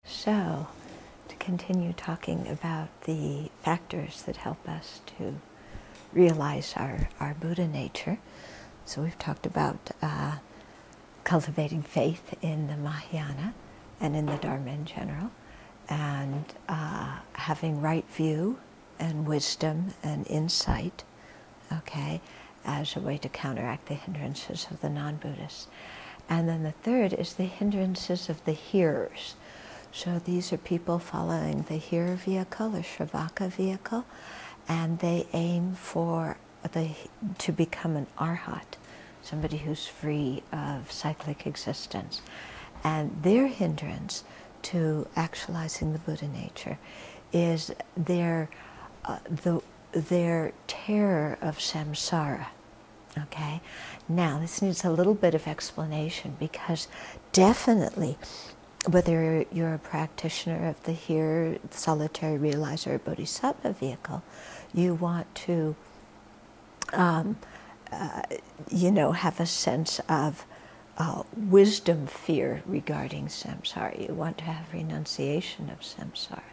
So, to continue talking about the factors that help us to realize our Buddha nature. So we've talked about cultivating faith in the Mahayana and in the Dharma in general, and having right view and wisdom and insight, okay, as a way to counteract the hindrances of the non-Buddhists. And then the third is the hindrances of the hearers. So these are people following the hearer vehicle or Shravaka vehicle, and they aim for to become an arhat, somebody who's free of cyclic existence. And their hindrance to actualizing the Buddha nature is their terror of samsara. Okay? Now, this needs a little bit of explanation, because definitely, whether you're a practitioner of the hearer, solitary realizer, or bodhisattva vehicle, you want to, have a sense of wisdom fear regarding samsara. You want to have renunciation of samsara,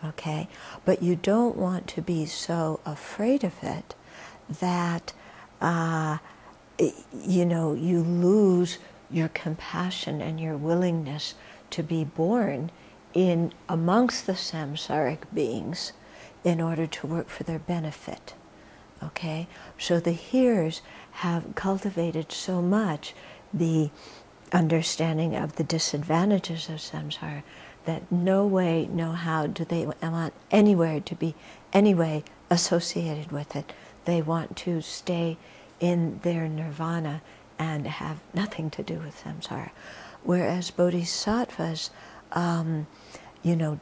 okay? But you don't want to be so afraid of it that, you lose your compassion and your willingness to be born in amongst the samsaric beings in order to work for their benefit. Okay? So the hearers have cultivated so much the understanding of the disadvantages of samsara that no way, no how do they want anywhere to be anyway associated with it. They want to stay in their nirvana and have nothing to do with samsara. Whereas bodhisattvas,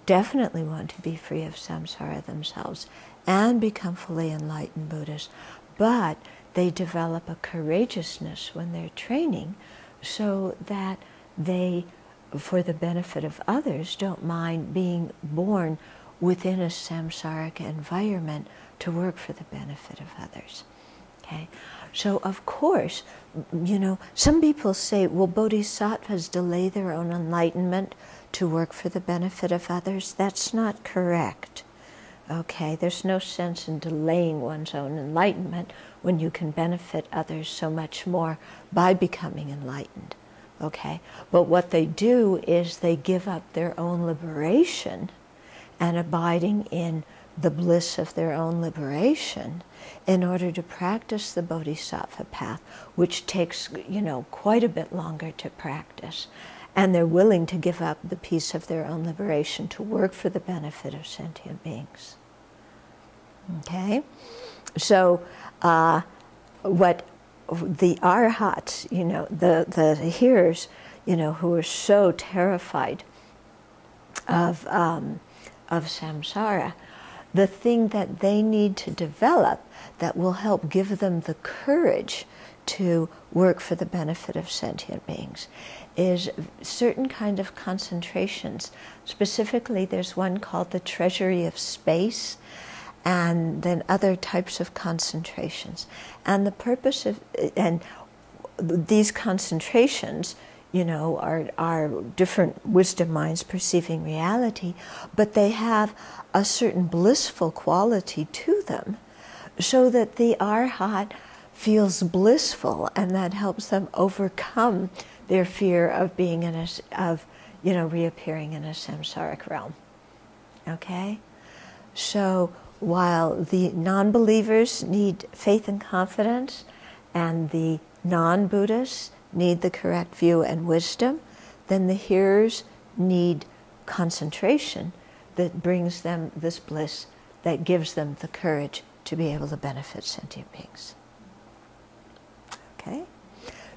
definitely want to be free of samsara themselves and become fully enlightened Buddhas, but they develop a courageousness when they're training so that they, for the benefit of others, don't mind being born within a samsaric environment to work for the benefit of others. Okay? So, of course, some people say, well, bodhisattvas delay their own enlightenment to work for the benefit of others. That's not correct. Okay? There's no sense in delaying one's own enlightenment when you can benefit others so much more by becoming enlightened. Okay? But what they do is they give up their own liberation and abiding in the bliss of their own liberation in order to practice the bodhisattva path, which takes, quite a bit longer to practice. And they're willing to give up the peace of their own liberation to work for the benefit of sentient beings. Okay? So, what the arhats, the hearers, who are so terrified of samsara, the thing that they need to develop that will help give them the courage to work for the benefit of sentient beings is certain kind of concentrations. Specifically, there's one called the treasury of space, and then other types of concentrations. And the purpose of, and these concentrations, are different wisdom minds perceiving reality, but they have a certain blissful quality to them, so that the arhat feels blissful, and that helps them overcome their fear of being reappearing in a samsaric realm. Okay? So while the non-believers need faith and confidence, and the non-Buddhists need the correct view and wisdom, then the hearers need concentration that brings them this bliss, that gives them the courage to be able to benefit sentient beings. Okay?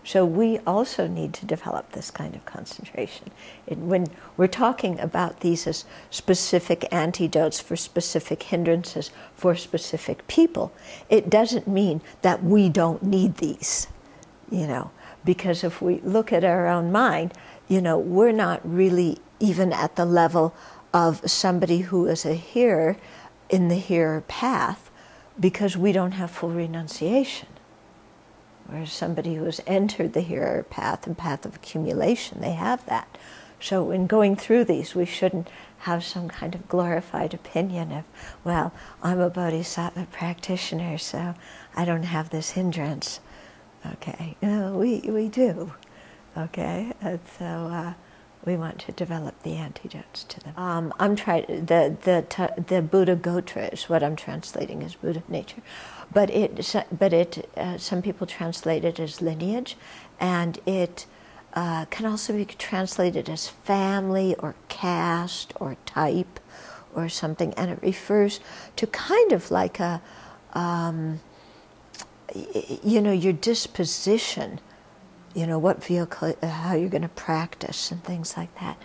So we also need to develop this kind of concentration. When we're talking about these as specific antidotes for specific hindrances for specific people, it doesn't mean that we don't need these, because if we look at our own mind, we're not really even at the level of somebody who is a hearer in the hearer path, because we don't have full renunciation. Whereas somebody who has entered the hearer path and path of accumulation, they have that. So in going through these, we shouldn't have some kind of glorified opinion of, well, I'm a bodhisattva practitioner, so I don't have this hindrance. Okay, no, we do. Okay, and so we want to develop the antidotes to them. I'm trying the Buddha Gotra is what I'm translating as Buddha nature, but some people translate it as lineage, and it can also be translated as family or caste or type or something, and it refers to kind of like a your disposition, what vehicle, how you're going to practice and things like that.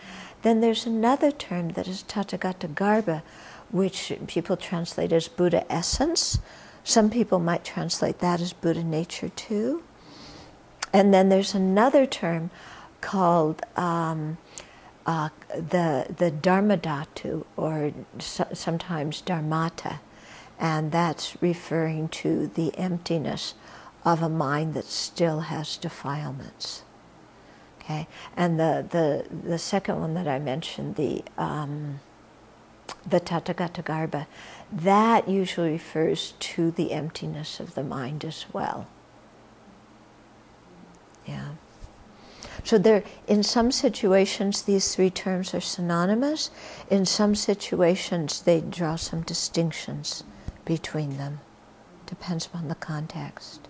Then there's another term that is Tathagata Garbha, which people translate as Buddha essence. Some people might translate that as Buddha nature too. And then there's another term called the Dharmadhatu, or sometimes Dharmata, and that's referring to the emptiness of a mind that still has defilements. Okay, and the second one that I mentioned, the Tathagata Garbha, that usually refers to the emptiness of the mind as well. Yeah. So in some situations, these three terms are synonymous. In some situations, they draw some distinctions between them. Depends upon the context.